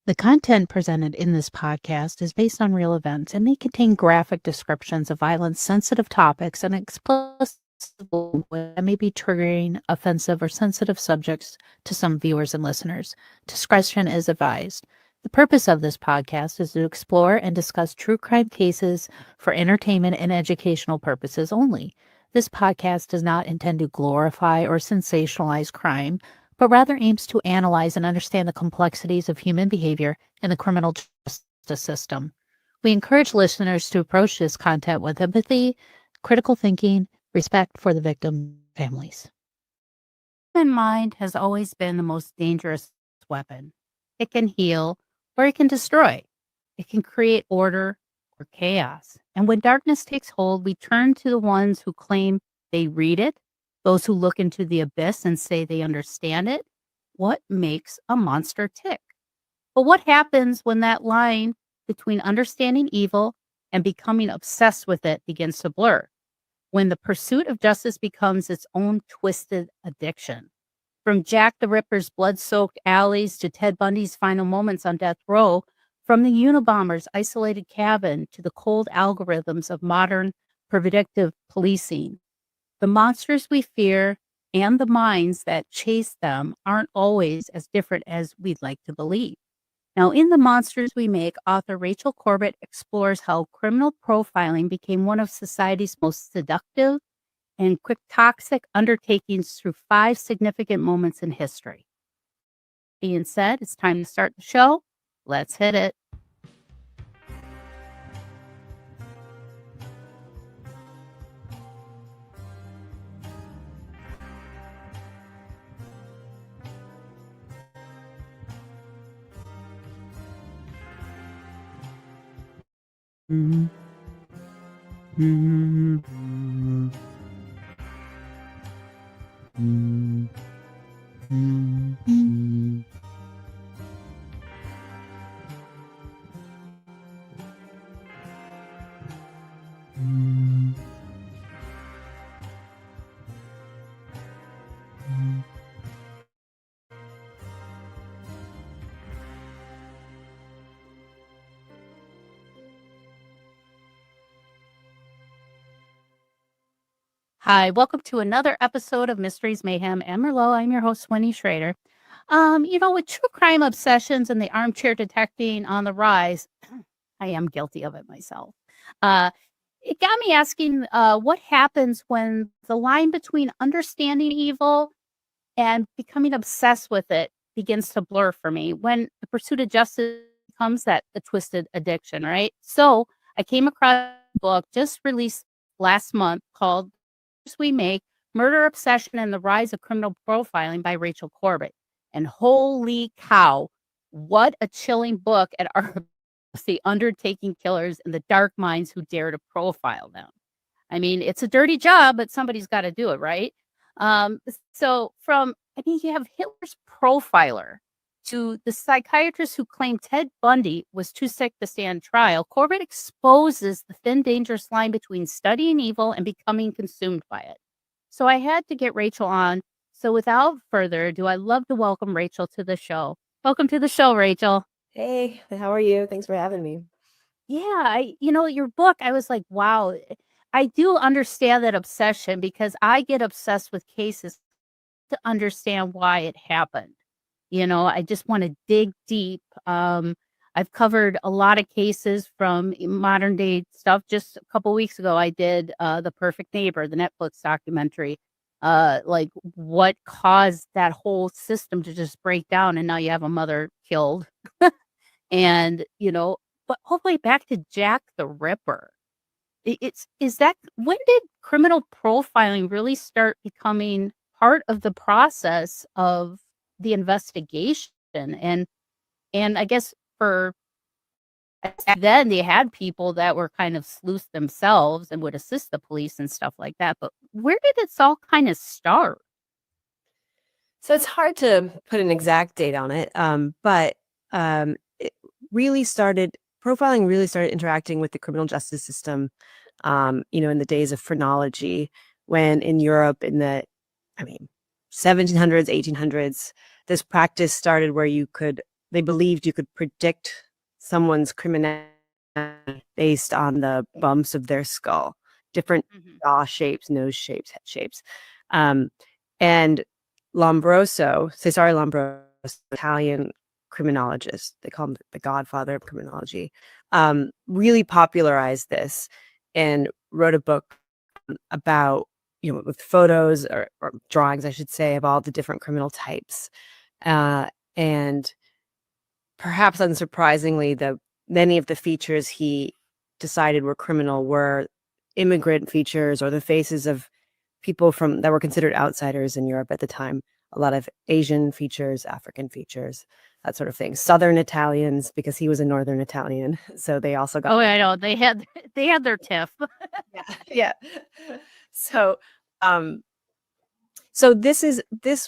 The content presented in this podcast is based on real events and may contain graphic descriptions of violence, sensitive topics, and explicit that may be triggering, offensive, or sensitive subjects to some viewers and listeners. Discretion is advised. The purpose of this podcast is to explore and discuss true crime cases for entertainment and educational purposes only. This podcast does not intend to glorify or sensationalize crime, but rather aims to analyze and understand the complexities of human behavior in the criminal justice system. We encourage listeners to approach this content with empathy, critical thinking, respect for the victim families. Human mind has always been the most dangerous weapon. It can heal or it can destroy. It can create order or chaos. And when darkness takes hold, we turn to the ones who claim they read it, those who look into the abyss and say they understand it. What makes a monster tick? But what happens when that line between understanding evil and becoming obsessed with it begins to blur? When the pursuit of justice becomes its own twisted addiction? From Jack the Ripper's blood-soaked alleys to Ted Bundy's final moments on death row, from the Unabomber's isolated cabin to the cold algorithms of modern predictive policing, the monsters we fear and the minds that chase them aren't always as different as we'd like to believe. Now, in The Monsters We Make, author Rachel Corbett explores how criminal profiling became one of society's most seductive and quixotic undertakings through 5 significant moments in history. Being said, it's time to start the show. Let's hit it. Mm-hmm. Mm-hmm. Mm-hmm. Mm-hmm. Hi, welcome to another episode of Mysteries, Mayhem, and Merlot. I'm your host, Wendy Schrader. With true crime obsessions and the armchair detecting on the rise, I am guilty of it myself. It got me asking what happens when the line between understanding evil and becoming obsessed with it begins to blur for me, when the pursuit of justice becomes the twisted addiction, right? So I came across a book just released last month called We Make: Murder Obsession and the Rise of Criminal Profiling by Rachel Corbett. And holy cow, what a chilling book at our the undertaking killers and the dark minds who dare to profile them. I mean, it's a dirty job, but somebody's got to do it, right? You have Hitler's profiler to the psychiatrist who claimed Ted Bundy was too sick to stand trial. Corbett exposes the thin, dangerous line between studying evil and becoming consumed by it. So I had to get Rachel on. So without further ado, I'd love to welcome Rachel to the show. Welcome to the show, Rachel. Hey, how are you? Thanks for having me. Yeah, your book, I was like, wow, I do understand that obsession because I get obsessed with cases to understand why it happened. I just want to dig deep. I've covered a lot of cases from modern day stuff. Just a couple weeks ago, I did The Perfect Neighbor, the Netflix documentary, like what caused that whole system to just break down. And now you have a mother killed. And, but hopefully back to Jack the Ripper. When did criminal profiling really start becoming part of the process of the investigation? And I guess then they had people that were kind of sleuths themselves and would assist the police and stuff like that. But where did this all kind of start? So it's hard to put an exact date on it, but profiling really started interacting with the criminal justice system in the days of phrenology, when in Europe in the, I mean, 1700s, 1800s, this practice started where they believed you could predict someone's criminality based on the bumps of their skull, different Mhm. jaw shapes, nose shapes, head shapes. Um, and Cesare Lombroso, Italian criminologist, they call him the godfather of criminology, really popularized this and wrote a book about, with photos or drawings, I should say, of all the different criminal types. And perhaps unsurprisingly, many of the features he decided were criminal were immigrant features or the faces of people that were considered outsiders in Europe at the time. A lot of Asian features, African features, that sort of thing. Southern Italians, because he was a Northern Italian, so they also got. Oh, I know. They had their tiff. Yeah, yeah. So, um, so this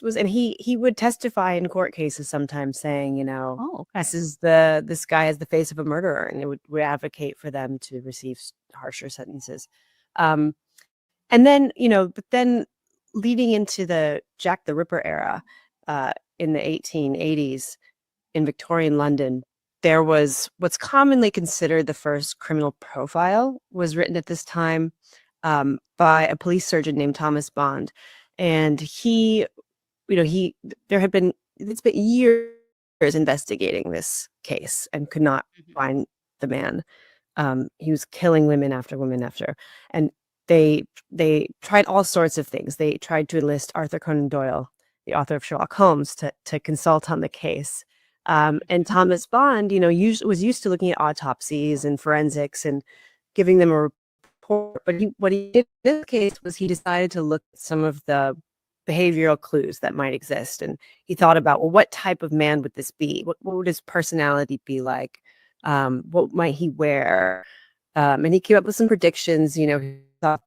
was, and he would testify in court cases sometimes, saying, Oh, okay. this guy has the face of a murderer, and it would advocate for them to receive harsher sentences. Um, and then, but then leading into the Jack the Ripper era, in the 1880s in Victorian London, there was what's commonly considered the first criminal profile was written at this time, by a police surgeon named Thomas Bond. And it's been years investigating this case and could not Mhm. find the man. He was killing women after women after, and they tried all sorts of things. They tried to enlist Arthur Conan Doyle, the author of Sherlock Holmes, to consult on the case. And Mhm. Thomas Bond, was used to looking at autopsies and forensics and giving them a report. But what he did in this case was he decided to look at some of the behavioral clues that might exist, and he thought about, well, what type of man would this be? What would his personality be like? What might he wear? And he came up with some predictions. He thought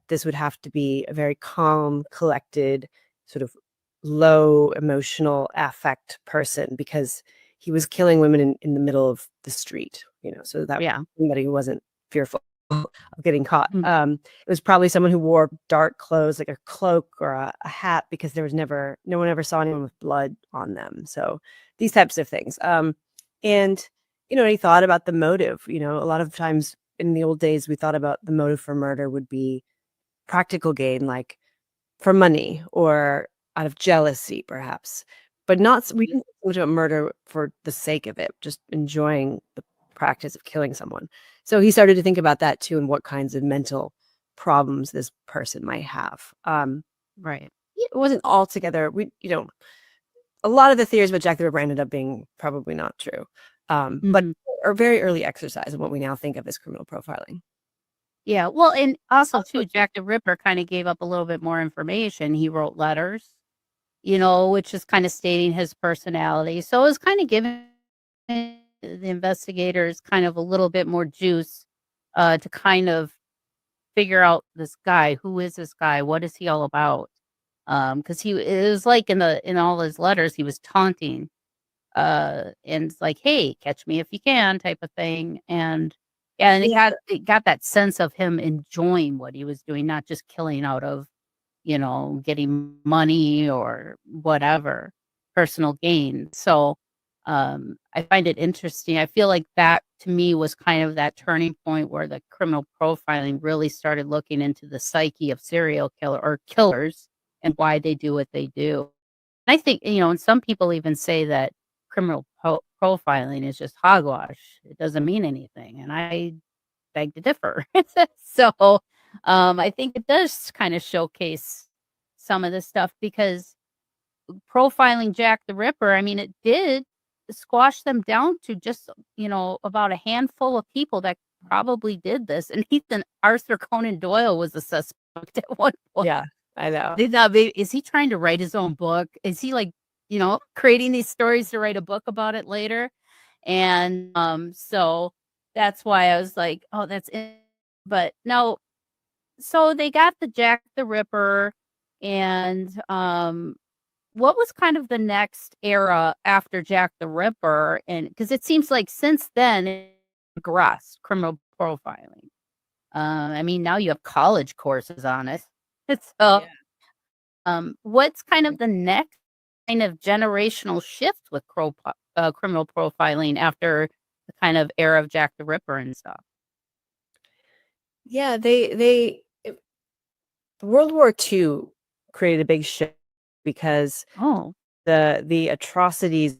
this would have to be a very calm, collected, sort of low emotional affect person, because he was killing women in the middle of the street, so that Yeah. somebody who wasn't fearful of getting caught. Mm. It was probably someone who wore dark clothes, like a cloak or a hat, because no one ever saw anyone with blood on them. So these types of things. And, he thought about the motive. A lot of times in the old days, we thought about the motive for murder would be practical gain, like for money or out of jealousy, perhaps, but we Mhm. didn't think so much about murder for the sake of it, just enjoying the practice of killing someone. So he started to think about that too, and what kinds of mental problems this person might have. Right. It wasn't altogether. A lot of the theories about Jack the Ripper ended up being probably not true, but Mhm. are very early exercise in what we now think of as criminal profiling. Yeah. Well, and also too, Jack the Ripper kind of gave up a little bit more information. He wrote letters, which is kind of stating his personality. So it was kind of giving the investigators kind of a little bit more juice to kind of figure out this guy. Who is this guy? What is he all about? Because it was like in all his letters, he was taunting, and it's like, "Hey, catch me if you can," type of thing. And yeah, and it got that sense of him enjoying what he was doing, not just killing out of, getting money or whatever, personal gain. So, I find it interesting. I feel like that to me was kind of that turning point where the criminal profiling really started looking into the psyche of serial killers and why they do what they do. And I think, and some people even say that criminal profiling is just hogwash. It doesn't mean anything. And I beg to differ. So, I think it does kind of showcase some of this stuff because profiling Jack the Ripper, I mean, it did squash them down to just, about a handful of people that probably did this. And Ethan Arthur Conan Doyle was a suspect at one point. Yeah, I know. They thought, maybe, is he trying to write his own book? Is he like, creating these stories to write a book about it later? And so that's why I was like, oh, that's it. But no, so they got the Jack the Ripper, and what was kind of the next era after Jack the Ripper? And because it seems like since then it progressed criminal profiling. I mean, now you have college courses on it. So, what's kind of the next kind of generational shift with criminal profiling after the kind of era of Jack the Ripper and stuff? Yeah, World War II created a big shift because Oh, the atrocities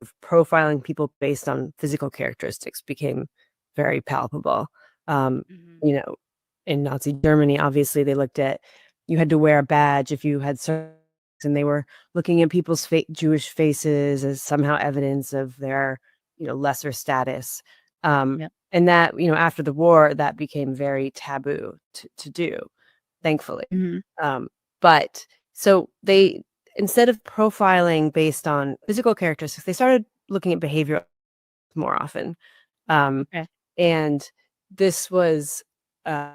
of profiling people based on physical characteristics became very palpable. Um, mhm. you know, in Nazi Germany, obviously they looked at you had to wear a badge if you had certain, and they were looking at people's Jewish faces as somehow evidence of their, lesser status. Yep. And that, after the war, that became very taboo to do, thankfully. Mhm. Um, but so they instead of profiling based on physical characteristics, they started looking at behavior more often. Um, Okay. and this was uh,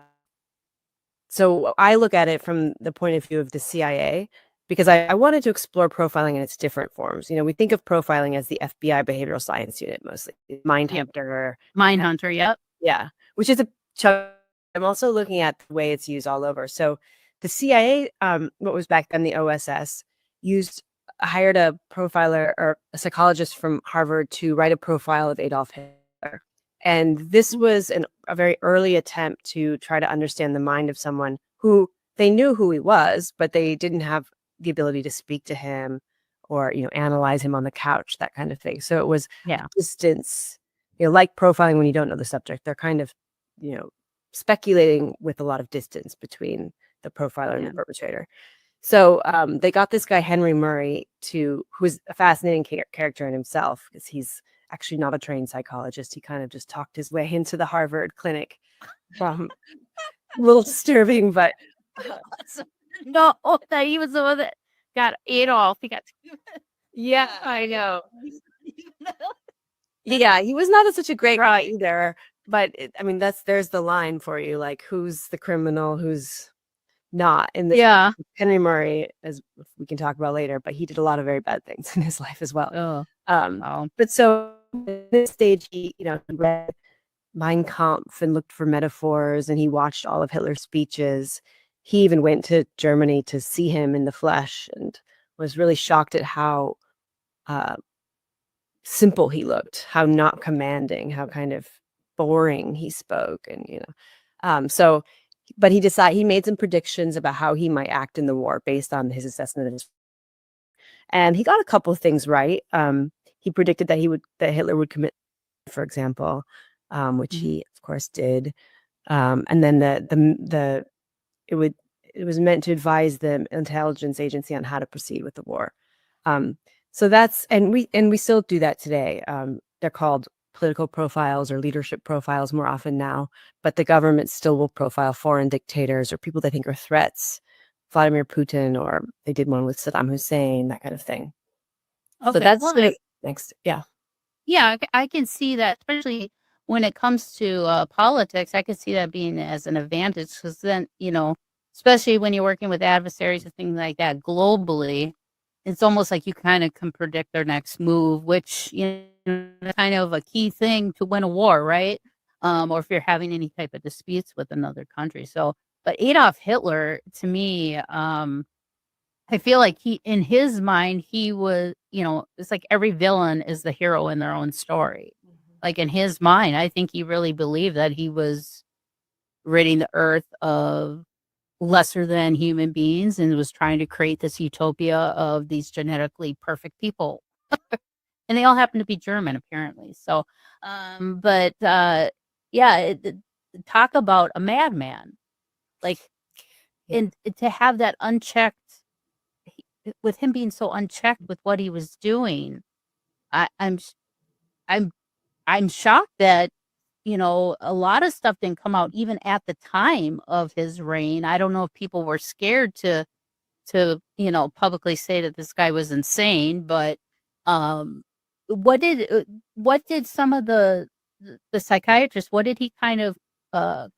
so I look at it from the point of view of the CIA because I wanted to explore profiling in its different forms. We think of profiling as the FBI behavioral science unit mostly, Yep. Mindhunter, Mindhunter, yep. yeah, which is a chunk. I'm also looking at the way it's used all over. So the CIA, what was back then the OSS, hired a profiler or a psychologist from Harvard to write a profile of Adolf Hitler. And this was a very early attempt to try to understand the mind of someone who they knew who he was, but they didn't have the ability to speak to him or, analyze him on the couch, that kind of thing. So it was Yeah. distance, like profiling when you don't know the subject. They're kind of, you know, speculating with a lot of distance between the profiler and Yeah. the perpetrator. So they got this guy Henry Murray who is a fascinating character in himself because he's actually not a trained psychologist. He kind of just talked his way into the Harvard clinic. A little disturbing, but No, that he was the one that got Adolf. He got yeah, I know. Yeah, he was not such a great guy right. either. But I mean, there's the line for you, like who's the criminal, who's not. And Yeah. Henry Murray, as we can talk about later, but he did a lot of very bad things in his life as well. Oh, Um, wow. but so at this stage, he read Mein Kampf and looked for metaphors, and he watched all of Hitler's speeches. He even went to Germany to see him in the flesh and was really shocked at how uh, simple he looked, how not commanding, how kind of boring he spoke, and so. But he made some predictions about how he might act in the war based on his assessment of his, and he got a couple of things right. He predicted that Hitler would commit, for example, which Mhm. he of course did. And then it would it was meant to advise the intelligence agency on how to proceed with the war. Um, so that's and we still do that today. They're called political profiles or leadership profiles more often now, but the government still will profile foreign dictators or people they think are threats, Vladimir Putin, or they did one with Saddam Hussein, that kind of thing. So Okay. that's Well, sort of next. Yeah. yeah, I can see that, especially when it comes to politics. I can see that being as an advantage because then, especially when you're working with adversaries and things like that globally, it's almost like you kind of can predict their next move, which, is kind of a key thing to win a war, right? Or if you're having any type of disputes with another country. So, but Adolf Hitler, to me, I feel like in his mind, he was, it's like every villain is the hero in their own story. Like in his mind, I think he really believed that he was ridding the earth of lesser than human beings and was trying to create this utopia of these genetically perfect people. And they all happen to be German, apparently. So, but yeah, talk about a madman. Like, Yeah. and to have that unchecked, with him being so unchecked with what he was doing, I, I'm sh- I'm I'm shocked that a lot of stuff didn't come out even at the time of his reign. I don't know if people were scared to publicly say that this guy was insane, but um, what did some of the psychiatrists, what did he kind of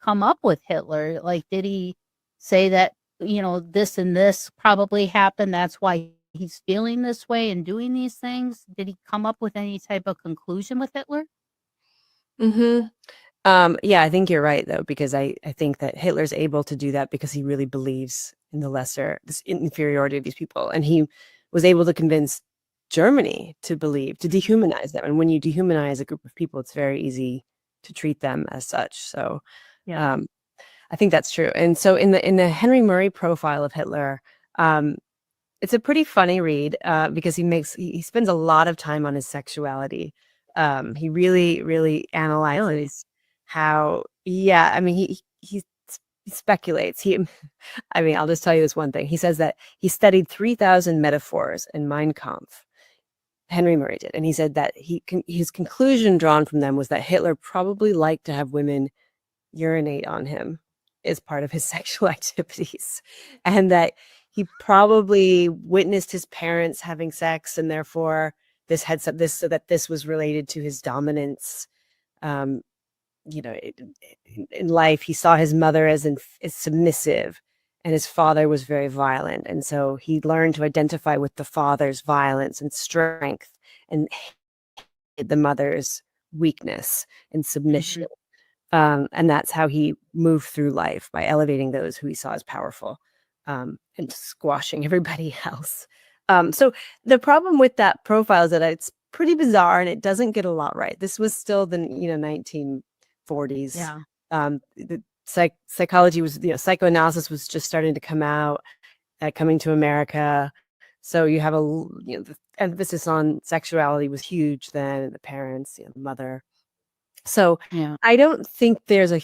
come up with Hitler? Like, did he say that this and this probably happened? That's why he's feeling this way and doing these things. Did he come up with any type of conclusion with Hitler? Mm-hmm. Yeah, I think you're right though, because I think that Hitler's able to do that because he really believes in this inferiority of these people, and he was able to convince Germany to dehumanize them. And when you dehumanize a group of people, it's very easy to treat them as such. So, Yeah. um, I think that's true. And so in the Henry Murray profile of Hitler, um, it's a pretty funny read because he spends a lot of time on his sexuality. He really, really analyzes how, yeah, I mean, he speculates. I mean, I'll just tell you this one thing. He says that he studied 3,000 metaphors in Mein Kampf. Henry Murray did. And he said that his conclusion drawn from them was that Hitler probably liked to have women urinate on him as part of his sexual activities, and that he probably witnessed his parents having sex, and therefore so that this was related to his dominance. Um, in life, he saw his mother as submissive, and his father was very violent, and so he learned to identify with the father's violence and strength, and hated the mother's weakness and submission. And that's how he moved through life, by elevating those who he saw as powerful, and squashing everybody else. So the problem with that profile is that it's pretty bizarre and it doesn't get a lot right. This was still the 1940s. Yeah. The psychology was, psychoanalysis was just starting to come out, coming to America. So you have the emphasis on sexuality was huge then. The parents, the mother. So Yeah. I don't think there's a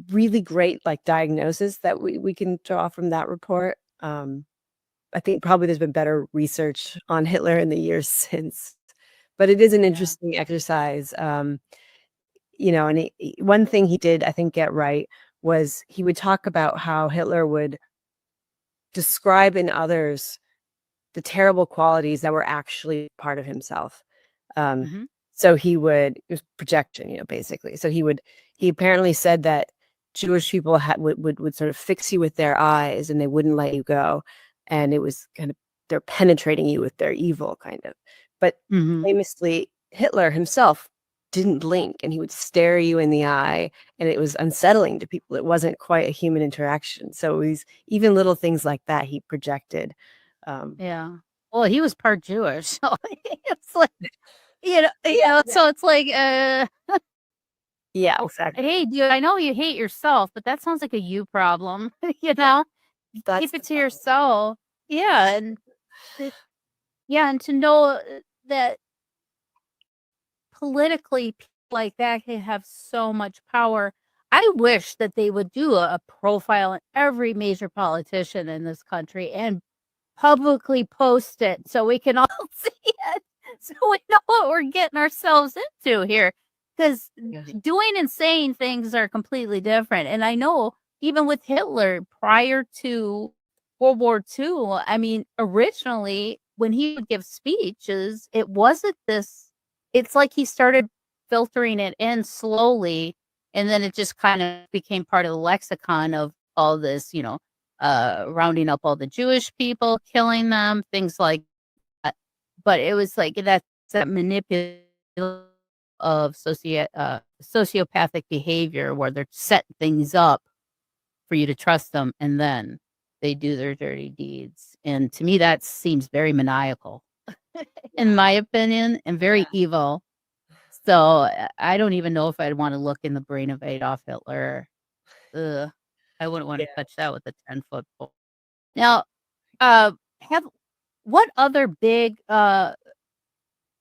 really great diagnosis that we can draw from that report. I think probably there's been better research on Hitler in the years since, but it is an Yeah. interesting exercise. And one thing he did, I think, get right was he would talk about how Hitler would describe in others the terrible qualities that were actually part of himself. Um, Mhm. so it was projection, basically. So he apparently said that Jewish people would sort of fix you with their eyes and they wouldn't let you go. And it was kind of, they're penetrating you with their evil, kind of. But Mhm. famously, Hitler himself didn't blink and he would stare you in the eye, and it was unsettling to people. It wasn't quite a human interaction. So even little things like that he projected. Um, Yeah. Well, he was part Jewish, so it's like, yeah, so it's like, yeah, oh, exactly. hey, dude, I know you hate yourself, but that sounds like a you problem, you Yeah, know? that's Keep the it to problem. yourself. Yeah, and th yeah, and to know, that politically, people like that can have so much power. I wish that they would do a profile on every major politician in this country and publicly post it so we can all see it, so we know what we're getting ourselves into here. Because Yes. doing and saying things are completely different, and I know even with Hitler prior to World War II, I mean, originally, when he would give speeches, it wasn't this it's like he started filtering it in slowly, and then it just kind of became part of the lexicon of all this, rounding up all the Jewish people, killing them, things like that. But it was like that manipulation of sociopathic behavior where they're setting things up for you to trust them, and then they do their dirty deeds. And to me, that seems very maniacal, in my opinion, and very Yeah. evil. So I don't even know if I'd want to look in the brain of Adolf Hitler. Ugh, I wouldn't want Yeah. to touch that with a 10-foot pole. Now, uh, have what other big,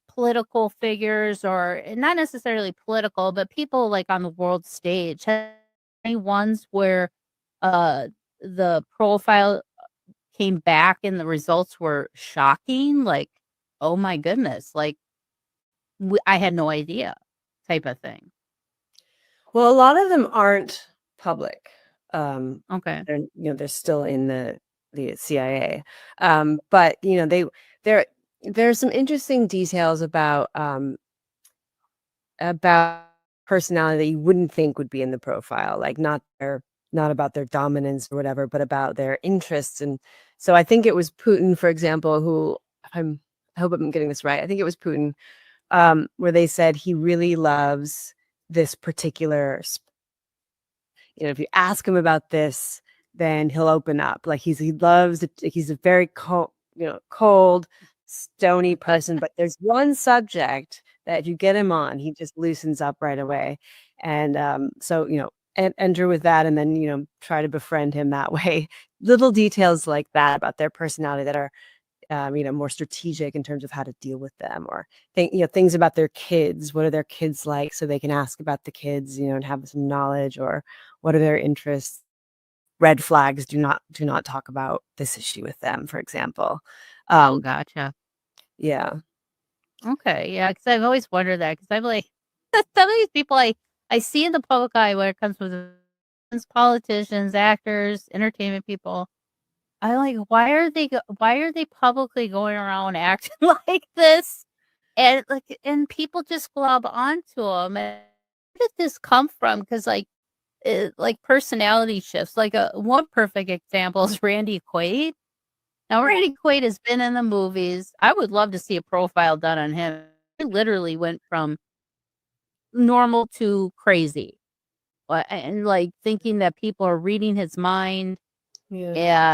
political figures, or not necessarily political, but people, like, on the world stage, have any ones where, uh, the profile came back and the results were shocking? Like, "Oh my goodness," like, "I had no idea," type of thing? Well, a lot of them aren't public. Okay. They're still in the CIA. But there there's some interesting details about personality that you wouldn't think would be in the profile, like not about their dominance or whatever, but about their interests. And so I think it was Putin, for example, who I hope I'm getting this right. I think it was Putin, where they said he really loves this particular if you ask him about this, then he'll open up. Like he's a very cold, stony person. But there's one subject that if you get him on, he just loosens up right away. And so enter with that, and then try to befriend him that way. Little details like that about their personality that are more strategic in terms of how to deal with them, or things about their kids. What are their kids like, so they can ask about the kids, and have some knowledge, or what are their interests. Red flags, do not talk about this issue with them, for example. Oh, gotcha. Yeah. Okay, yeah, because I've always wondered that, because I'm like, some of these people I see in the public eye when it comes with politicians, actors, entertainment people. I'm like, why are they publicly going around acting like this? And people just glob onto them. And where did this come from? Because like personality shifts. Like one perfect example is Randy Quaid. Now, Randy Quaid has been in the movies. I would love to see a profile done on him. He literally went from normal to crazy, and like thinking that people are reading his mind. Yeah.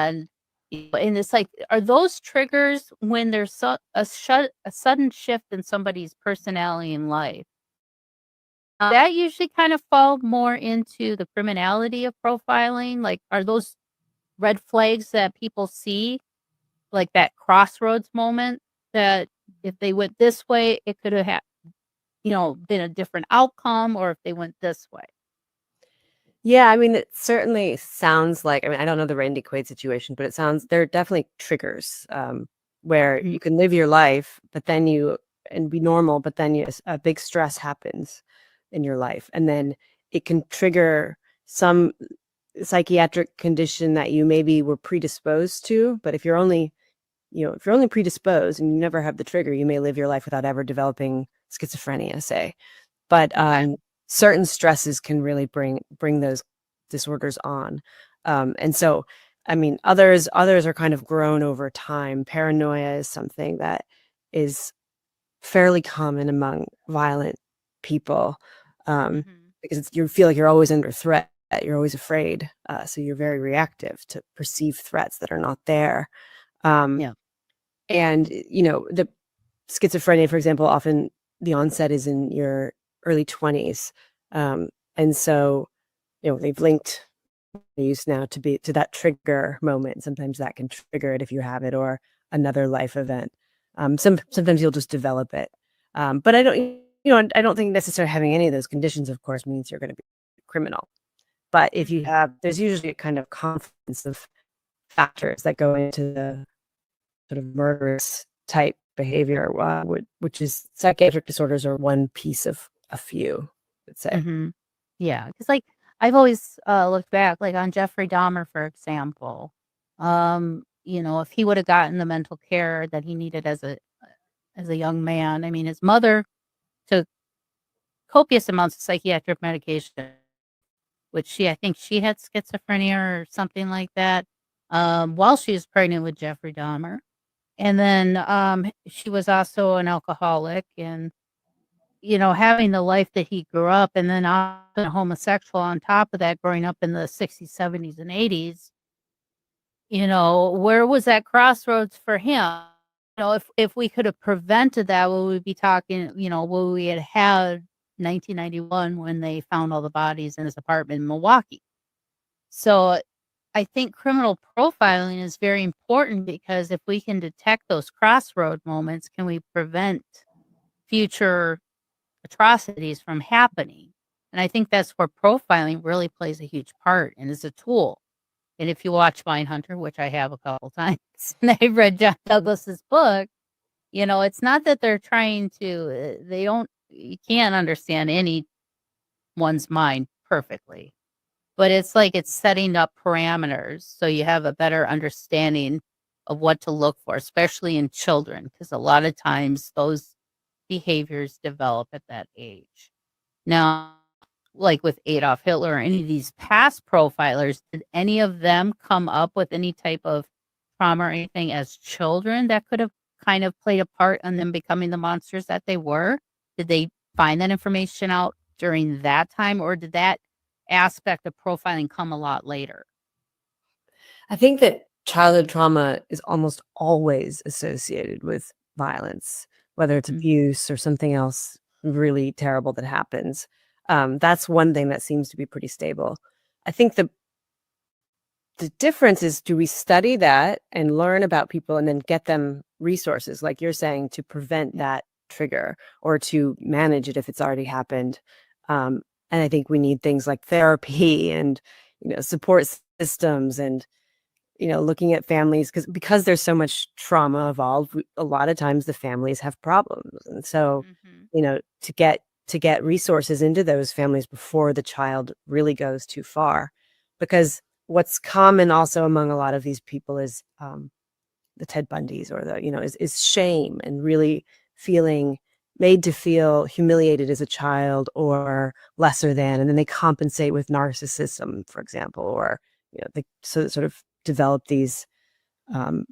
And it's like, are those triggers when there's a sudden shift in somebody's personality in life? That usually kind of fall more into the criminality of profiling. Like, are those red flags that people see, like that crossroads moment, that if they went this way, it could have been a different outcome, or if they went this way. Yeah, I mean, it certainly sounds like, I don't know the Randy Quaid situation, but there are definitely triggers, where Mhm. you can live your life, and be normal, but then a big stress happens in your life, and then it can trigger some psychiatric condition that you maybe were predisposed to. But if you're only predisposed and you never have the trigger, you may live your life without ever developing schizophrenia, say. But certain stresses can really bring those disorders on. And so, others are kind of grown over time. Paranoia is something that is fairly common among violent people, Mhm. because you feel like you're always under threat. You're always afraid. So you're very reactive to perceived threats that are not there. Um, Yeah. and, the schizophrenia, for example, often the onset is in your early 20s. And so, they've linked use now to that trigger moment. Sometimes that can trigger it if you have it, or another life event. Sometimes you'll just develop it. But I don't think necessarily having any of those conditions, of course, means you're going to be a criminal. But if you have, there's usually a kind of confluence of factors that go into the sort of murderous type behavior, which is psychiatric disorders are one piece of a few, let's say. Mhm. Yeah, because like, I've always, looked back, like, on Jeffrey Dahmer, for example. If he would have gotten the mental care that he needed as a young man. I mean, his mother took copious amounts of psychiatric medication, which I think she had schizophrenia or something like that, while she was pregnant with Jeffrey Dahmer. And then, she was also an alcoholic, and having the life that he grew up, and then often a homosexual on top of that, growing up in the 60s, 70s, and 80s, where was that crossroads for him? If we could have prevented that, would we be talking, would we had 1991 when they found all the bodies in his apartment in Milwaukee? So I think criminal profiling is very important, because if we can detect those crossroad moments, can we prevent future atrocities from happening? And I think that's where profiling really plays a huge part and is a tool. And if you watch Mindhunter, which I have a couple times, and I've read John Douglas's book, it's not that they're trying to, you can't understand anyone's mind perfectly, but it's like it's setting up parameters so you have a better understanding of what to look for, especially in children, because a lot of times those behaviors develop at that age. Now, like with Adolf Hitler or any of these past profilers, did any of them come up with any type of trauma or anything as children that could have kind of played a part in them becoming the monsters that they were? Did they find that information out during that time, or did that aspect of profiling come a lot later. I think that childhood trauma is almost always associated with violence, whether it's Mm. abuse or something else really terrible that happens. That's one thing that seems to be pretty stable. I think the difference is, do we study that and learn about people and then get them resources, like you're saying, to prevent that trigger or to manage it if it's already happened? And I think we need things like therapy and support systems and looking at families because there's so much trauma involved. A lot of times the families have problems, and so Mhm. to get resources into those families before the child really goes too far, because what's common also among a lot of these people is the Ted Bundys or is shame and really feeling made to feel humiliated as a child or lesser than, and then they compensate with narcissism, for example, or they sort of develop these um,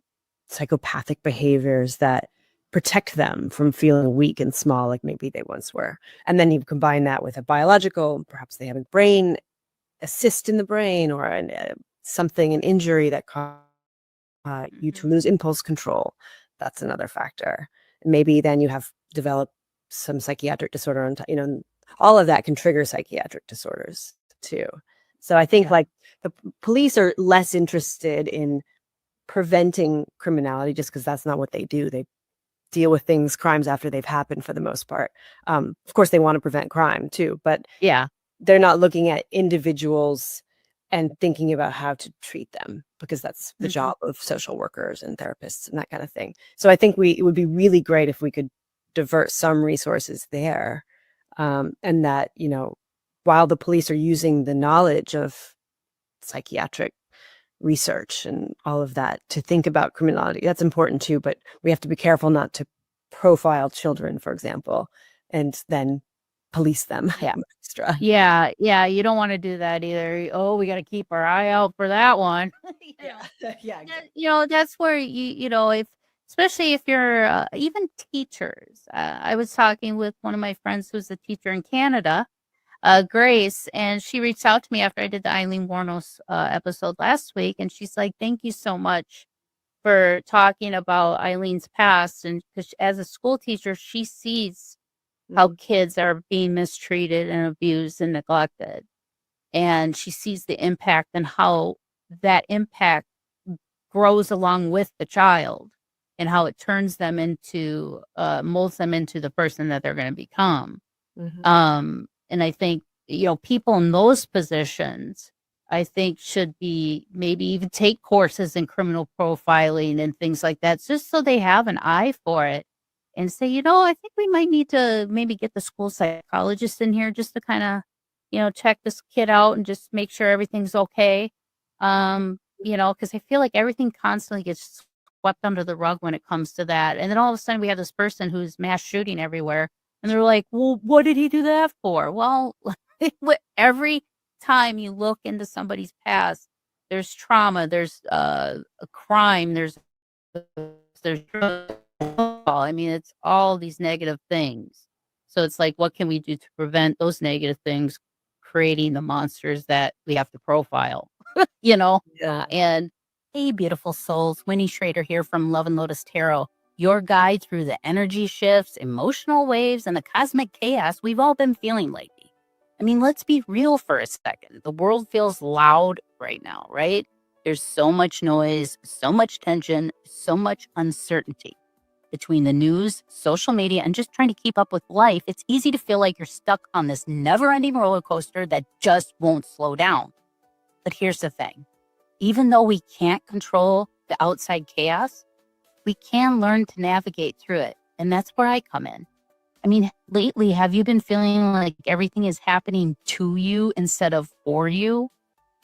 psychopathic behaviors that protect them from feeling weak and small like maybe they once were. And then you combine that with a biological, perhaps they have a brain, a cyst in the brain, or an injury that caused you to Mhm. lose impulse control. That's another factor. And maybe then you have developed some psychiatric disorder and all of that can trigger psychiatric disorders too. So I think Yeah. like the police are less interested in preventing criminality just because that's not what they do. They deal with crimes after they've happened for the most part. Of course, they want to prevent crime too, but Yeah. they're not looking at individuals and thinking about how to treat them, because that's the Mhm. job of social workers and therapists and that kind of thing. So I think it would be really great if we could divert some resources there, and that while the police are using the knowledge of psychiatric research and all of that to think about criminality, that's important too, but we have to be careful not to profile children, for example, and then police them Yeah. extra. Yeah, yeah, you don't wanna do that either. "Oh, we gotta keep our eye out for that one." You Yeah. know? Yeah, That exactly. that's where if especially if you're, even teachers. I was talking with one of my friends who's a teacher in Canada, Grace, and she reached out to me after I did the Eileen Warnos, episode last week, and she's like, "Thank you so much for talking about Eileen's past," and 'cause as a school teacher, she sees how Mhm. kids are being mistreated and abused and neglected. And she sees the impact and how that impact grows along with the child and how it turns them into, molds them into the person that they're going to become. Mhm. And I think, people in those positions, I think should be maybe even take courses in criminal profiling and things like that, just so they have an eye for it and say, I think we might need to maybe get the school psychologist in here just to kind of, check this kid out and just make sure everything's okay. Because I feel like everything constantly gets swept under the rug when it comes to that. And then all of a sudden we have this person who's mass shooting everywhere and they're like, "Well, what did he do that for?" Well, every time you look into somebody's past, there's trauma, there's, a crime, there's drugs. I mean, it's all these negative things. So it's like, what can we do to prevent those negative things creating the monsters that we have to profile, you know? Yeah. And hey, beautiful souls, Winnie Schrader here from Love and Lotus Tarot, your guide through the energy shifts, emotional waves, and the cosmic chaos we've all been feeling lately. I mean, let's be real for a second. The world feels loud right now, right? There's so much noise, so much tension, so much uncertainty. Between the news, social media, and just trying to keep up with life, it's easy to feel like you're stuck on this never ending roller coaster that just won't slow down. But here's the thing, even though we can't control the outside chaos, we can learn to navigate through it. And that's where I come in. I mean, lately, have you been feeling like everything is happening to you instead of for you?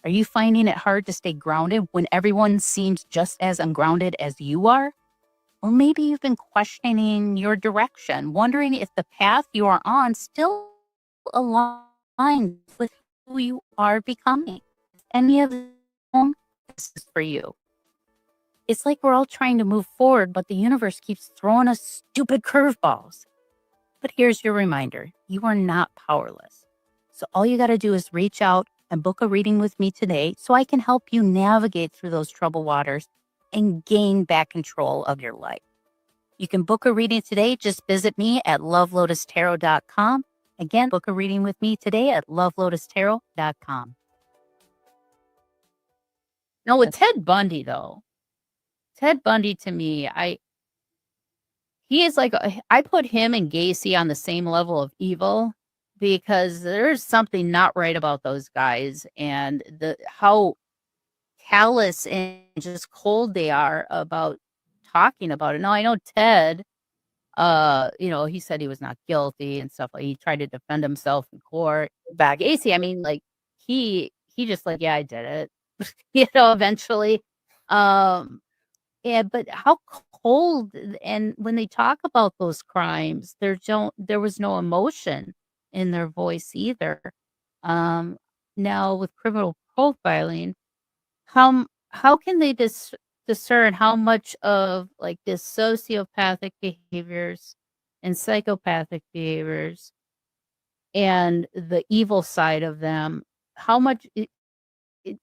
Are you finding it hard to stay grounded when everyone seems just as ungrounded as you are? Or maybe you've been questioning your direction, wondering if the path you are on still aligns with who you are becoming. Any of them, this is for you. It's like we're all trying to move forward, but the universe keeps throwing us stupid curveballs. But here's your reminder, you are not powerless. So all you got to do is reach out, and book a reading with me today so I can help you navigate through those troubled waters and gain back control of your life. You can book a reading today. Just visit me at lovelotustarot.com. Again, book a reading with me today at lovelotustarot.com. No, with Ted Bundy, though. Ted Bundy, to me, he is like, I put him and Gacy on the same level of evil because there's something not right about those guys and how callous and just cold they are about talking about it. Now, I know Ted, he said he was not guilty and stuff. Like, he tried to defend himself in court. Back. Gacy, I mean, like, he just like, yeah, I did it. Eventually. Yeah, but how cold, and when they talk about those crimes, there was no emotion in their voice either. Now with criminal profiling, how can they discern how much of like this sociopathic behaviors and psychopathic behaviors and the evil side of them, how much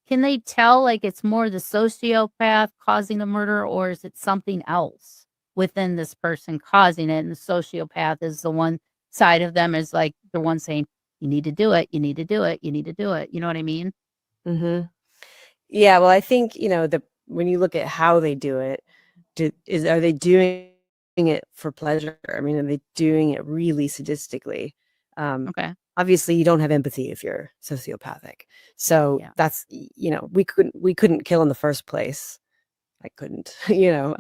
can they tell, like, it's more the sociopath causing the murder, or is it something else within this person causing it? And the sociopath is the one side of them is like the one saying, you need to do it. You need to do it. You need to do it. You know what I mean? Mm-hmm. Yeah, well, I think, when you look at how they do it, are they doing it for pleasure? I mean, are they doing it really sadistically? Okay. Obviously, you don't have empathy if you're sociopathic. So Yeah. that's, we couldn't kill in the first place. I couldn't, No,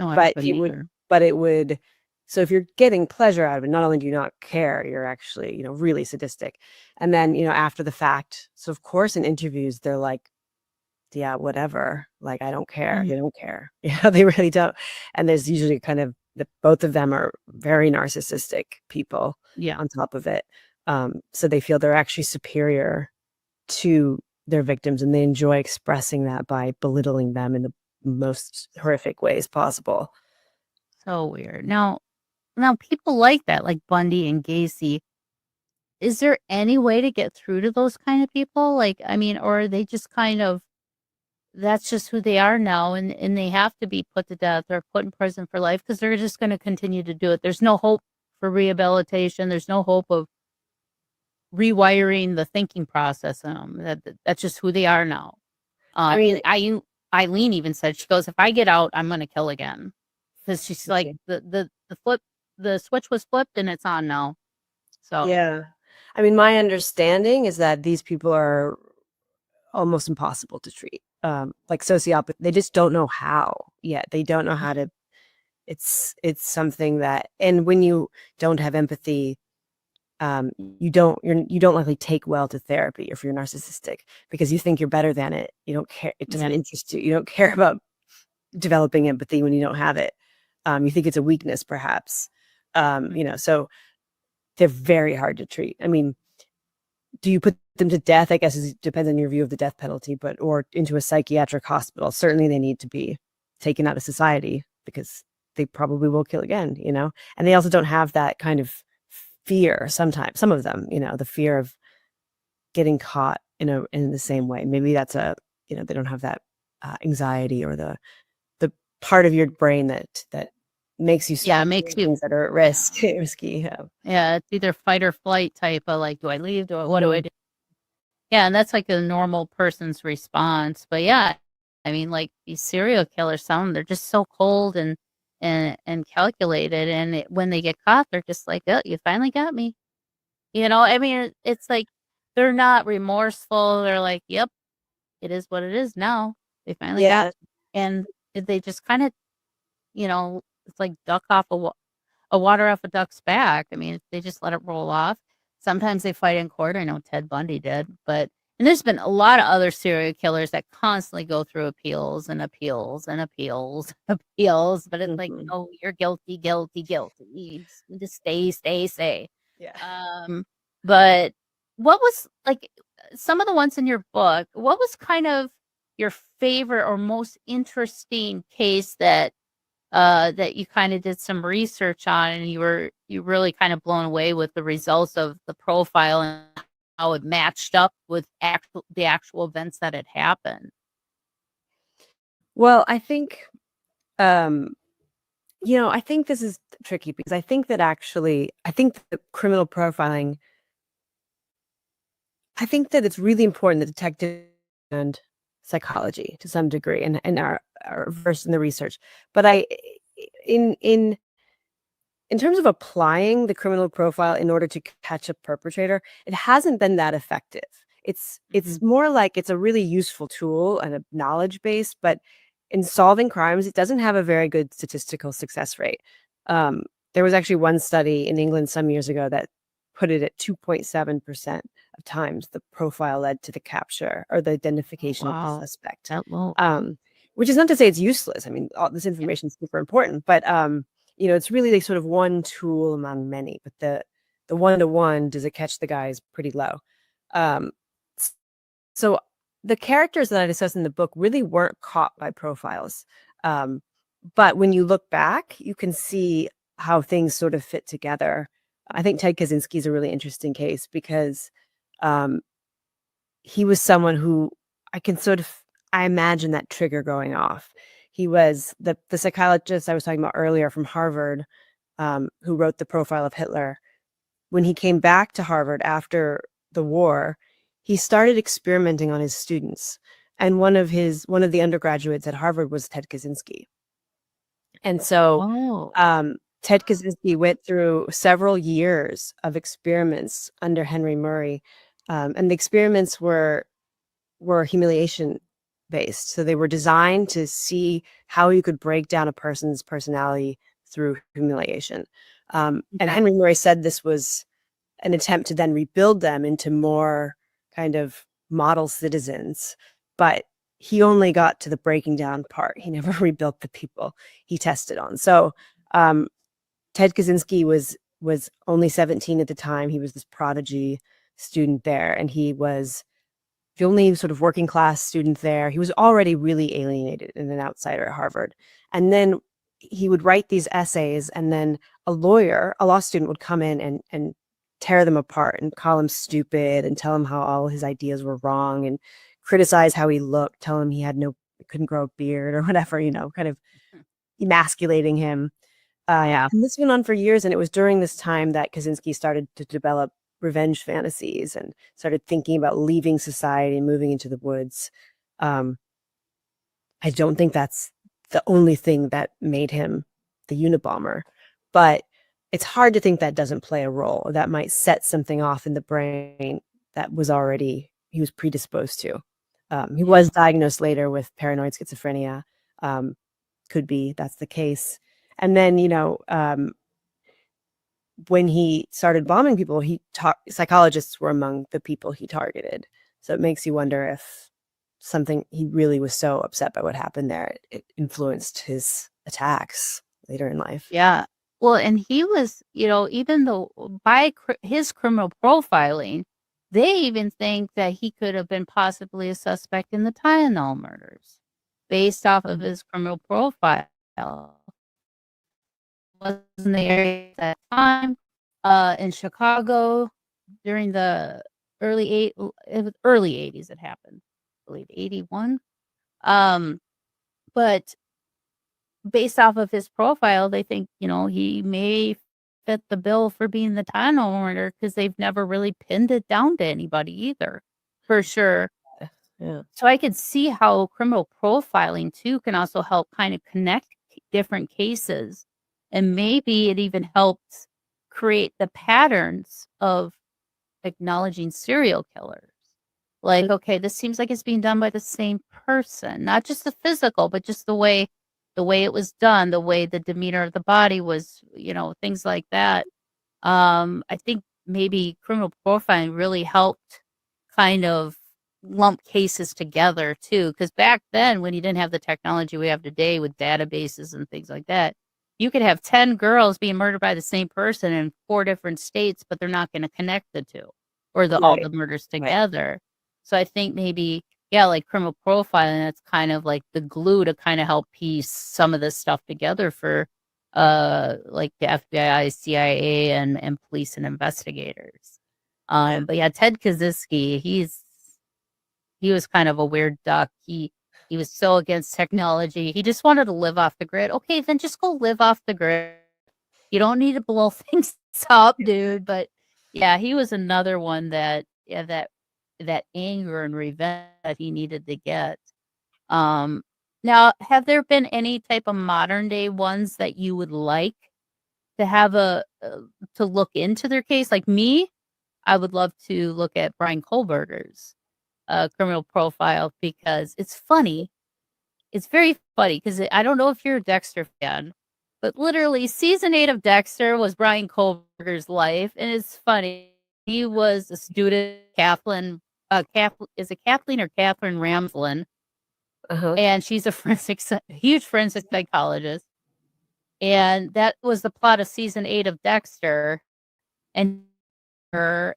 I but couldn't either. it would. So if you're getting pleasure out of it, not only do you not care, you're actually, really sadistic. And then, after the fact, so of course in interviews, they're like, yeah, whatever. Like, I don't care. Mhm. They don't care. They really don't. And there's usually kind of both of them are very narcissistic people Yeah. on top of it. So they feel they're actually superior to their victims, and they enjoy expressing that by belittling them in the most horrific ways possible. So weird. Now people like that, like Bundy and Gacy. Is there any way to get through to those kind of people? Like, I mean, or are they just kind of, that's just who they are now, and they have to be put to death or put in prison for life because they're just going to continue to do it. There's no hope for rehabilitation. There's no hope of rewiring the thinking process in them. That's just who they are now. I mean, Eileen even said, she goes, if I get out, I'm going to kill again, because she's like, the switch was flipped and it's on now. So yeah. I mean, my understanding is that these people are almost impossible to treat. Like sociopathy, they just don't know how yet. They don't know how to. It's something that, and when you don't have empathy, you don't likely take well to therapy if you're narcissistic, because you think you're better than it. You don't care. It doesn't interest you. You don't care about developing empathy when you don't have it. You think it's a weakness, perhaps. So they're very hard to treat. I mean, do you put them to death? I guess it depends on your view of the death penalty, or into a psychiatric hospital. Certainly they need to be taken out of society, because they probably will kill again, and they also don't have that kind of fear. Sometimes some of them, the fear of getting caught in the same way. Maybe that's they don't have that anxiety, or the part of your brain that makes you makes you things that are at risk. Risky. Yeah, it's either fight or flight type of like, do I leave? What do I do? Yeah, and that's like a normal person's response. But yeah, I mean, like these serial killers, they're just so cold and calculated, and when they get caught, they're just like, oh, you finally got me. I mean, it's like they're not remorseful. They're like, yep, it is what it is now. They finally got me. And they just kind of, it's like duck off a water off a duck's back. I mean, they just let it roll off. Sometimes they fight in court. I know Ted Bundy did, and there's been a lot of other serial killers that constantly go through appeals and appeals and appeals, appeals. But it's like, oh, you're guilty, guilty, guilty. You just stay. Yeah. But what was like some of the ones in your book? What was kind of your favorite or most interesting case that you kind of did some research on, and you really kind of blown away with the results of the profile and how it matched up with the actual events that had happened. Well, I think, I think this is tricky because I think that the criminal profiling, I think that it's really important that detective and psychology to some degree and are versed in the research. But in in in terms of applying the criminal profile in order to catch a perpetrator, it hasn't been that effective. It's more like it's a really useful tool and a knowledge base, but in solving crimes, it doesn't have a very good statistical success rate. Um, there was actually one study in England some years ago that put it at 2.7% of times the profile led to the capture or the identification of the Wow, suspect. that low. Um, which is not to say it's useless. I mean, all this information is super important, but it's really like sort of one tool among many, but the one-to-one, does it catch the guy is pretty low. Um, s so the characters that I discussed in the book really weren't caught by profiles. Um, but when you look back, you can see how things sort of fit together. I think Ted Kaczynski is a really interesting case because, um, he was someone who I can sort of I imagine that trigger going off. He was the psychologist I was talking about earlier from Harvard, who wrote the profile of Hitler. When he came back to Harvard after the war, he started experimenting on his students. And one of the undergraduates at Harvard was Ted Kaczynski. And so Oh, Ted Kaczynski went through several years of experiments under Henry Murray. And the experiments were humiliation based. So they were designed to see how you could break down a person's personality through humiliation. And okay. Henry Murray said this was an attempt to then rebuild them into more kind of model citizens. But he only got to the breaking down part. He never rebuilt the people he tested on. So um, Ted Kaczynski was only 17 at the time. He was this prodigy student there, and he was the only sort of working class student there. He was already really alienated and an outsider at Harvard. And then he would write these essays, and then a law student would come in and tear them apart and call him stupid and tell him how all his ideas were wrong and criticize how he looked, tell him couldn't grow a beard or whatever, kind of emasculating him. Yeah. And this went on for years, and it was during this time that Kaczynski started to develop revenge fantasies and started thinking about leaving society and moving into the woods. Um, I don't think that's the only thing that made him the Unabomber, but it's hard to think that doesn't play a role, or that might set something off in the brain that he was predisposed to. He was diagnosed later with paranoid schizophrenia. Um, could be that's the case. And then, when he started bombing people, psychologists were among the people he targeted. So it makes you wonder if he really was so upset by what happened there, it influenced his attacks later in life. Yeah. Well, and he was, even though his criminal profiling, they even think that he could have been possibly a suspect in the Tylenol murders based off of his criminal profile. Was in the area at that time, in Chicago during the it was early 80s it happened, I believe 81. Um, but based off of his profile, they think, he may fit the bill for being the Tano murderer because they've never really pinned it down to anybody either, for sure. Yeah. So I could see how criminal profiling too can also help kind of connect different cases. And maybe it even helps create the patterns of acknowledging serial killers. Like, okay, this seems like it's being done by the same person, not just the physical, but just the way it was done, the way the demeanor of the body was, things like that. I think maybe criminal profiling really helped kind of lump cases together too. Because back then, when you didn't have the technology we have today with databases and things like that, you could have 10 girls being murdered by the same person in 4 different states, but they're not going to connect the two or all Right. the murders Right. together. So I think maybe, yeah, like criminal profiling, that's kind of like the glue to kind of help piece some of this stuff together for like the FBI, CIA, and police and investigators. But yeah, Ted Kaczynski, he was kind of a weird duck. He was so against technology. He just wanted to live off the grid. Okay, then just go live off the grid. You don't need to blow things up, dude. But yeah, he was another one that that anger and revenge that he needed to get. Now, have there been any type of modern day ones that you would like to have to look into their case? Like me, I would love to look at Brian Kohlberger's criminal profile because it's funny. It's very funny because I don't know if you're a Dexter fan, but literally season 8 of Dexter was Brian Kohlberger's life, and it's funny. He was a student, Kathleen. Is it Kathleen or Catherine Ramsland? And she's a huge forensic psychologist. And that was the plot of season 8 of Dexter. And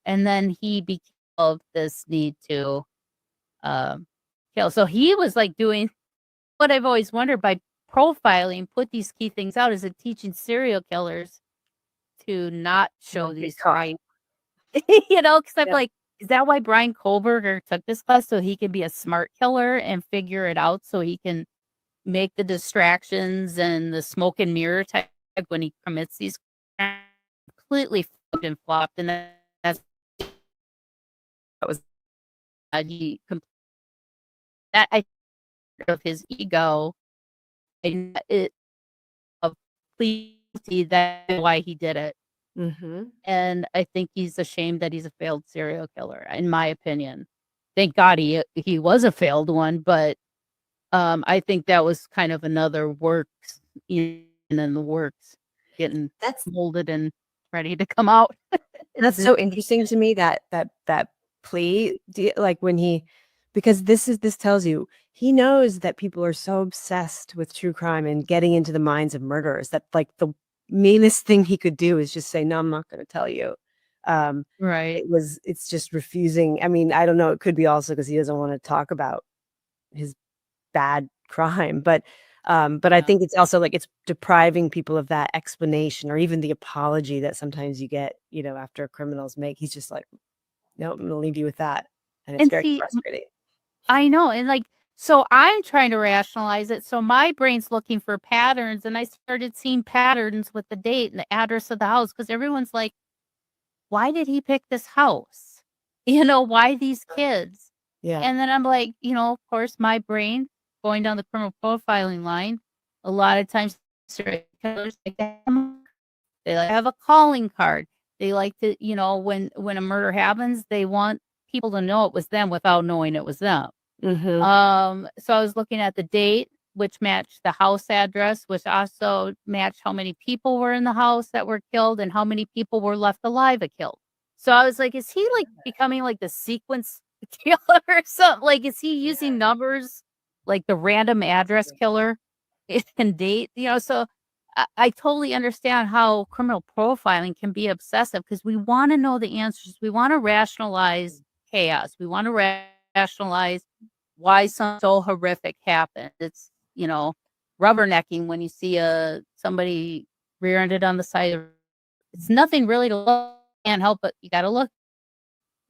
then he became this need to kill. So he was like doing what I've always wondered by profiling, put these key things out. Is it teaching serial killers to not show these crimes? Because I'm like, is that why Brian Kohlberger took this class so he can be a smart killer and figure it out so he can make the distractions and the smoke and mirror type when he commits these crimes? Completely flipped and flopped, and that was that I of his ego and it of pleasy that's why he did it. And I think he's ashamed that he's a failed serial killer, in my opinion. Thank God he was a failed one, but I think that was kind of another works in the works getting molded and ready to come out. That's so interesting to me that plea, like when he, because this tells you he knows that people are so obsessed with true crime and getting into the minds of murderers that like the meanest thing he could do is just say, no, I'm not going to tell you. Right. It's just refusing. I mean, I don't know. It could be also because he doesn't want to talk about his bad crime, but I think it's also like it's depriving people of that explanation or even the apology that sometimes you get, after criminals make. He's just like, no, I'm going to leave you with that. And it's very frustrating. I know. And like, so I'm trying to rationalize it. So my brain's looking for patterns, and I started seeing patterns with the date and the address of the house because everyone's like, why did he pick this house? Why these kids? Yeah. And then I'm like, of course, my brain going down the criminal profiling line, a lot of times serial killers they like have a calling card. They like to, when a murder happens, they want people to know it was them without knowing it was them. So I was looking at the date, which matched the house address, which also matched how many people were in the house that were killed and how many people were left alive and killed. So I was like, is he like becoming like the sequence killer or something? Like, is he using numbers like the random address killer? It can date, so I totally understand how criminal profiling can be obsessive because we want to know the answers. We want to rationalize chaos. We want to rationalize why something so horrific happened. It's, rubbernecking when you see somebody rear-ended on the side of it's nothing really to look, can't help but you got to look.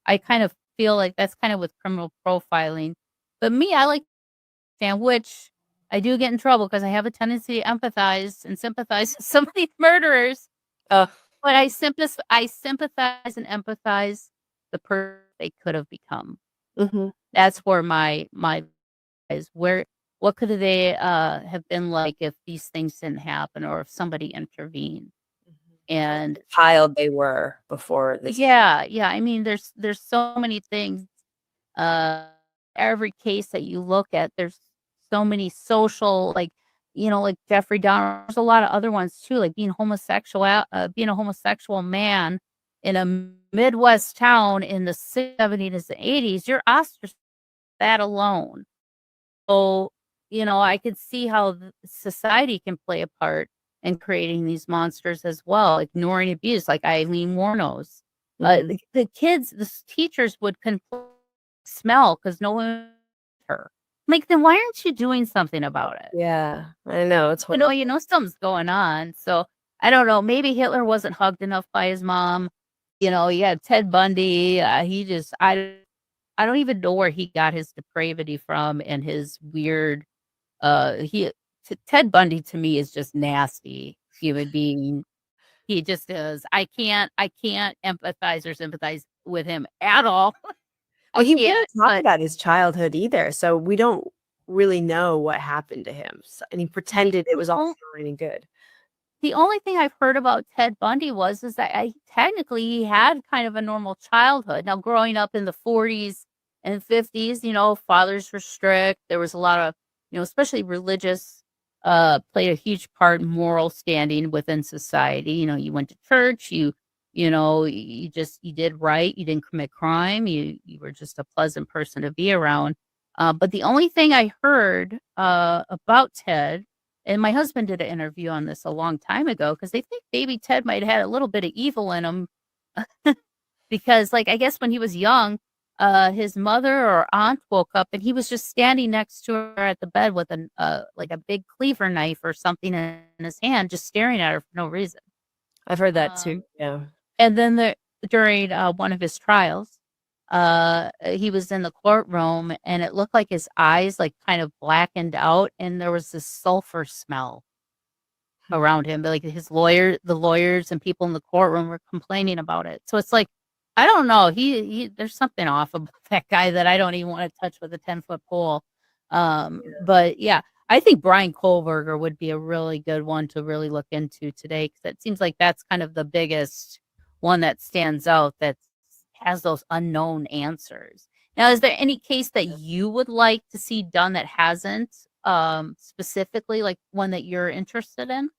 I kind of feel like that's kind of with criminal profiling. But me, I like which I do get in trouble because I have a tendency to empathize and sympathize with some of these murderers. But I sympathize and empathize the person they could have become. That's where my is what could they have been like if these things didn't happen or if somebody intervened. And child they were before this. Yeah. I mean, there's so many things. Every case that you look at, there's so many social, like Jeffrey Dahmer. There's a lot of other ones too, like being a homosexual man in a Midwest town in the 70s and 80s. You're ostracized that alone. So, I could see how society can play a part in creating these monsters as well, ignoring abuse, like Eileen Wuornos. The kids, the teachers would smell because no one her. Like, then why aren't you doing something about it? Yeah, I know. It's something's going on. So I don't know. Maybe Hitler wasn't hugged enough by his mom. Yeah, Ted Bundy, he just I don't even know where he got his depravity from and his weird, he Ted Bundy to me is just nasty human being. He just is. I can't empathize or sympathize with him at all. Well, I he can't, wouldn't talk but about his childhood either, so we don't really know what happened to him, and he the pretended it was all on fine and good. the only thing I've heard about Ted Bundy is that technically he had kind of a normal childhood. Now, growing up in the 40s and 50s, fathers were strict. There was a lot of, especially religious, played a huge part in moral standing within society. You went to church, you did right, you didn't commit crime, you were just a pleasant person to be around. But the only thing I heard about Ted, and my husband did an interview on this a long time ago because they think baby Ted might have had a little bit of evil in him because, like, I guess when he was young, his mother or aunt woke up and he was just standing next to her at the bed with like a big cleaver knife or something in his hand, just staring at her for no reason. I've heard that too, Um, yeah. and then during one of his trials, he was in the courtroom and it looked like his eyes like kind of blackened out and there was this sulfur smell Hmm. around him, but, like, the lawyers and people in the courtroom were complaining about it. So it's like, I don't know, he there's something off about that guy that I don't even wanna touch with a 10-foot pole. But yeah, I think Brian Kohlberger would be a really good one to really look into today because it seems like that's kind of the biggest one that stands out that has those unknown answers. Now, is there any case that you would like to see done that hasn't, specifically, like, one that you're interested in?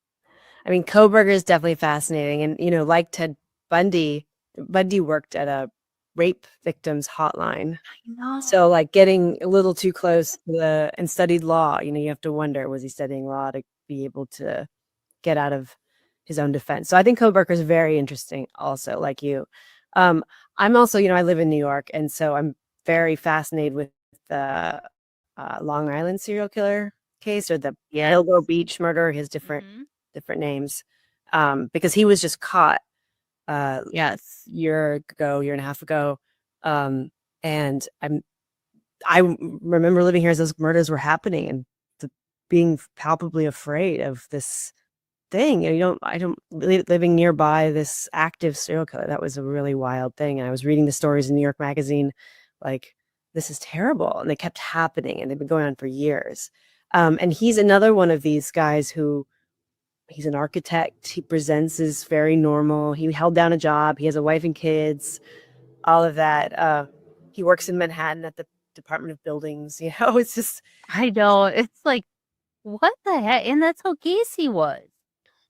I mean, Kohberger is definitely fascinating, and, like Ted Bundy, Bundy worked at a rape victims hotline. I know. So, like, getting a little too close to and studied law, you have to wonder, was he studying law to be able to get out of his own defense? So I think Kohberger is very interesting also, like you. Um, I'm also, I live in New York, and so I'm very fascinated with the Long Island serial killer case or the Yes. Hillsborough Beach murder, his Mhm. different names, because he was just caught Yes. year ago, year and a half ago, and I remember living here as those murders were happening and being palpably afraid of this thing. I don't living nearby this active serial killer. That was a really wild thing. And I was reading the stories in New York Magazine, like, this is terrible, and they kept happening, and they've been going on for years. And he's another one of these guys who he's an architect. He presents as very normal. He held down a job. He has a wife and kids. All of that. He works in Manhattan at the Department of Buildings. It's just I know, it's like, what the heck? And that's how Gacy was.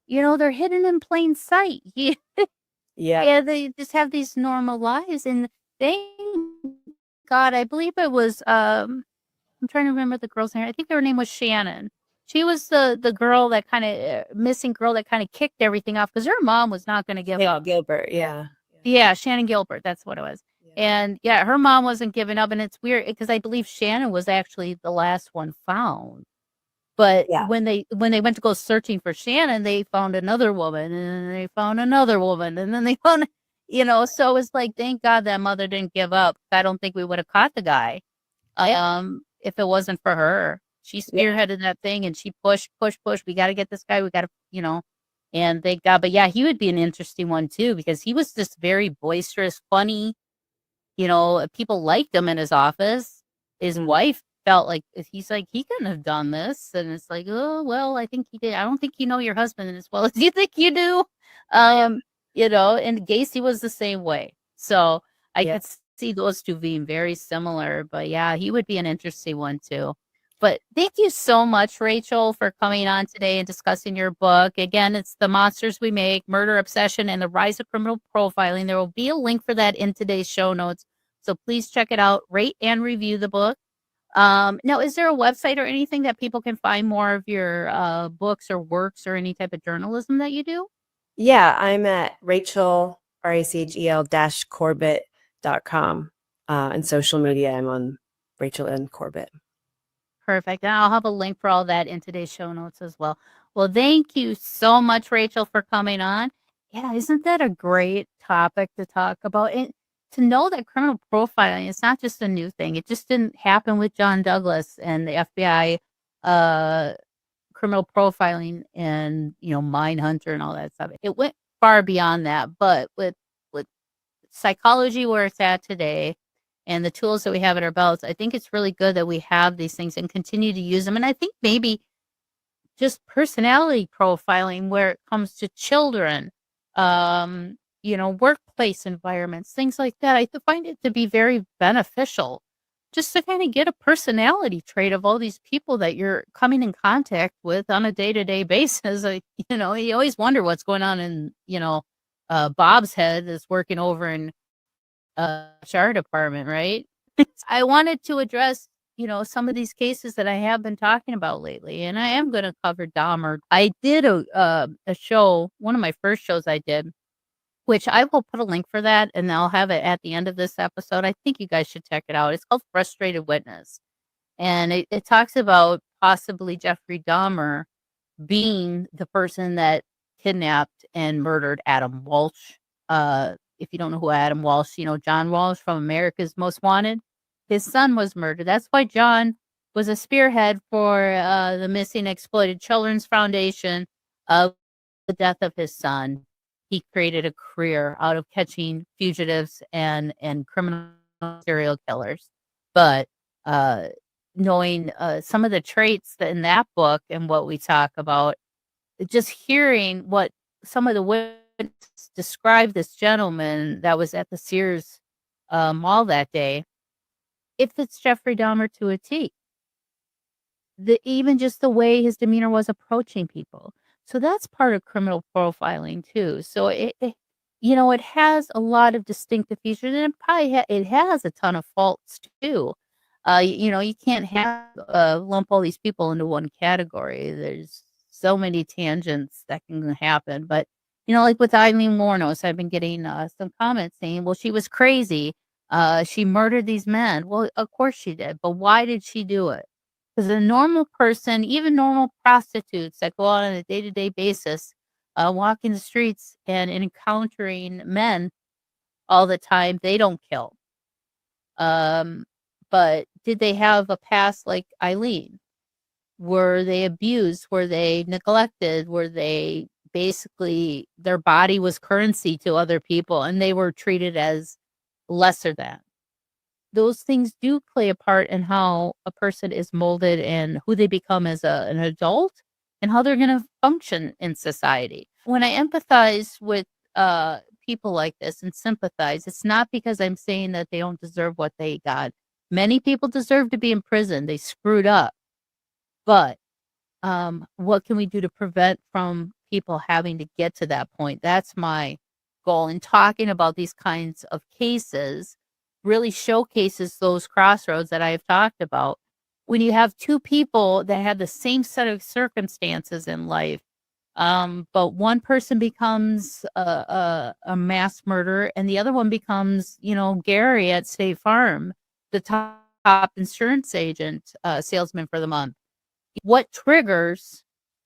They're hidden in plain sight. yeah, Yeah, they just have these normal lives, and thank God, I believe it was, I'm trying to remember the girl's name. I think her name was Shannon. She was the girl that kinda, missing girl that kinda kicked everything off because her mom was not gonna give up. Gilbert. Yeah, Yeah, Shannon Gilbert, that's what it was. yeah, And, yeah, her mom wasn't giving up, and it's weird because I believe Shannon was actually the last one found. But yeah. when they went to go searching for Shannon, they found another woman, and then they found another woman, and then they found so it's like, thank God that mother didn't give up. I don't think we would have caught the guy, if it wasn't for her. She Yeah. spearheaded that thing, and she pushed, pushed, pushed, "We gotta get this guy, we gotta," and thank God. But, yeah, he would be an interesting one too because he was just very boisterous, funny. People liked him in his office. His Mhm. wife felt like he's like, "He couldn't have done this," and it's like, "Oh, well, I think he did. I don't think you know your husband as well as you think you do." And Gacy was the same way. So, I Yeah. could see those 2 being very similar, but, yeah, he would be an interesting one too. But thank you so much, Rachel, for coming on today and discussing your book. Again, it's The Monsters We Make, Murder Obsession, and the Rise of Criminal Profiling. There will be a link for that in today's show notes. So please check it out, rate and review the book. Now, is there a website or anything that people can find more of your books or works or any type of journalism that you do? Yeah, I'm at Rachel, Rachel dash Corbett.com. And social media, I'm on Rachel N. Corbett. Perfect. And I'll have a link for all that in today's show notes as well. Well, thank you so much, Rachel, for coming on. Yeah, isn't that a great topic to talk about? And to know that criminal profiling is not just a new thing. It just didn't happen with John Douglas and the FBI uh criminal profiling and, Mindhunter and all that stuff. It went far beyond that, but with psychology where it's at today and the tools that we have at our belts, I think it's really good that we have these things and continue to use them. And I think maybe just personality profiling where it comes to children, workplace environments, things like that. Find it to be very beneficial just to kind of get a personality trait of all these people that you're coming in contact with on a day-to-day basis. You always wonder what's going on in, Bob's head that's working over in HR department, right? I wanted to address, some of these cases that I have been talking about lately, and I am going to cover Dahmer. I did a show, one of my first shows I did, which I will put a link for that, and I'll have it at the end of this episode. I think you guys should check it out. It's called Frustrated Witness, and it talks about possibly Jeffrey Dahmer being the person that kidnapped and murdered Adam Walsh. If you don't know who Adam Walsh, John Walsh from America's Most Wanted. His son was murdered. That's why John was a spearhead for the Missing Exploited Children's Foundation of the death of his son. He created a career out of catching fugitives and criminal serial killers. But knowing some of the traits that in that book and what we talk about, just hearing what some of the witnesses described this gentleman that was at the Sears mall that day, it fits Jeffrey Dahmer to a T. Even just the way his demeanor was approaching people. So that's part of criminal profiling too. So it has a lot of distinctive features, and it probably it has a ton of faults too. You can't have lump all these people into one category. There's so many tangents that can happen. But like with Eileen Wuornos, I've been getting some comments saying, "Well, she was crazy. She murdered these men." Well, of course she did, but why did she do it? Because a normal person, even normal prostitutes that go out on a day-to-day basis, walking the streets and encountering men all the time, they don't kill. But did they have a past like Eileen? Were they abused? Were they neglected? Were they basically their body was currency to other people and they were treated as lesser than? Those things do play a part in how a person is molded and who they become as an adult and how they're going to function in society. When I empathize with people like this and sympathize, it's not because I'm saying that they don't deserve what they got. Many people deserve to be in prison. They screwed up. But what can we do to prevent from people having to get to that point? That's my goal in talking about these kinds of cases. Really showcases those crossroads that I have talked about. When you have two people that have the same set of circumstances in life, but one person becomes a mass murderer and the other one becomes, Gary at State Farm, the top insurance agent, salesman for the month. What triggers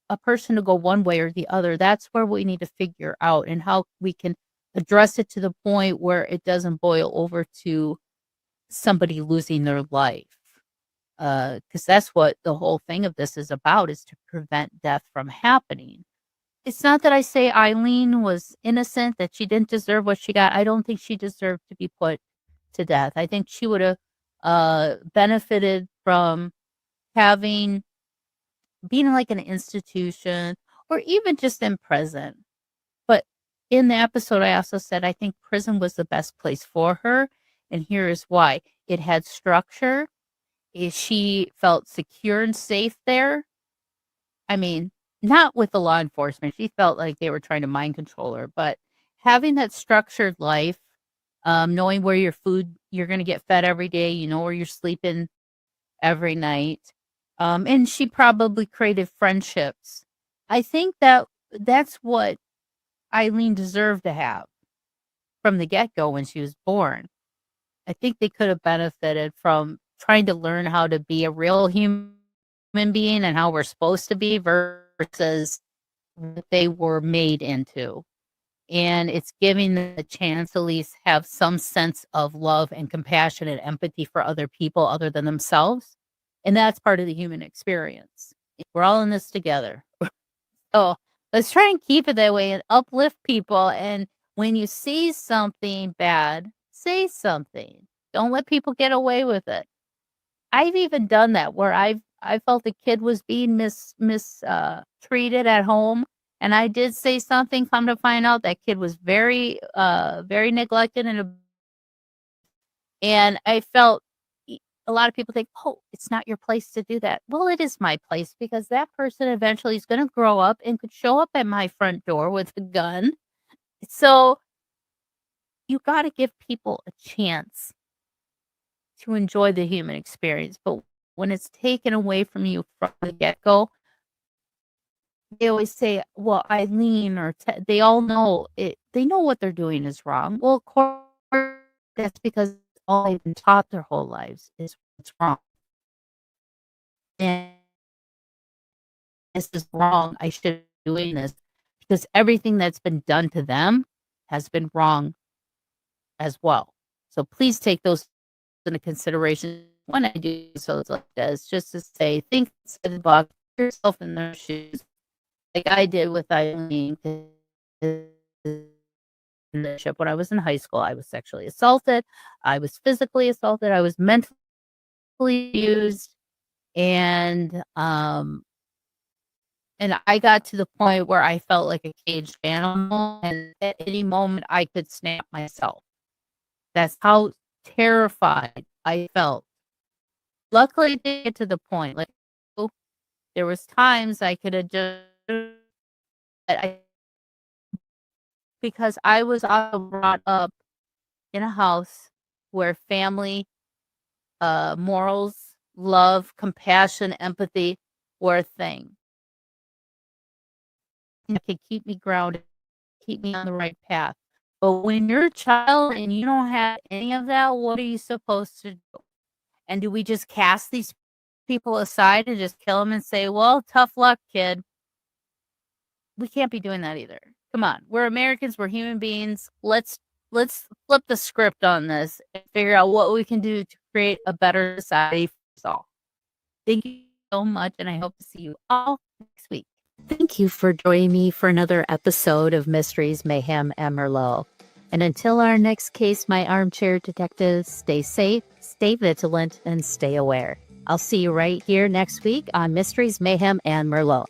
a person to go one way or the other? That's where we need to figure out and how we can address it to the point where it doesn't boil over to somebody losing their life. Because that's what the whole thing of this is about, is to prevent death from happening. It's not that I say Eileen was innocent, that she didn't deserve what she got. I don't think she deserved to be put to death. I think she would have benefited from being in like an institution or even just in prison. But in the episode, I also said I think prison was the best place for her. And here is why. It had structure. She felt secure and safe there. I mean, not with the law enforcement. She felt like they were trying to mind control her. But having that structured life, knowing where you're going to get fed every day, where you're sleeping every night. And she probably created friendships. I think that's what Eileen deserved to have from the get-go when she was born. I think they could have benefited from trying to learn how to be a real human being and how we're supposed to be versus what they were made into. and it's giving them a chance to at least have some sense of love and compassion and empathy for other people other than themselves. And that's part of the human experience. We're all in this together. So let's try and keep it that way and uplift people. And when you see something bad, say something. Don't let people get away with it. I've even done that where I felt a kid was being treated at home, and I did say something. Come to find out, that kid was very neglected, and I felt a lot of people think, oh, it's not your place to do that. Well, it is my place, because that person eventually is going to grow up and could show up at my front door with a gun. So you got to give people a chance to enjoy the human experience. But when it's taken away from you from the get-go, they always say, well, Eileen or they all know it. They know what they're doing is wrong. Well, of course, that's because all they've been taught their whole lives is what's wrong. And this is wrong. I should be doing this, because everything that's been done to them has been wrong as well. So please take those into consideration when I do so like this, just to say, think outside the box, put yourself in their shoes, like I did with Eileen. When I was in high school, I was sexually assaulted, I was physically assaulted, I was mentally abused, and I got to the point where I felt like a caged animal, and at any moment I could snap myself. That's how terrified I felt. Luckily, it didn't get to the point. Like, there was times I could have just, because I was also brought up in a house where family, morals, love, compassion, empathy were a thing. It could keep me grounded, keep me on the right path. But when you're a child and you don't have any of that, what are you supposed to do? And do we just cast these people aside and just kill them and say, well, tough luck, kid? We can't be doing that either. Come on. We're Americans. We're human beings. Let's flip the script on this and figure out what we can do to create a better society for us all. Thank you so much, and I hope to see you all next week. Thank you for joining me for another episode of Mysteries, Mayhem, and Merlot. And until our next case, my armchair detectives, stay safe, stay vigilant, and stay aware. I'll see you right here next week on Mysteries, Mayhem, and Merlot.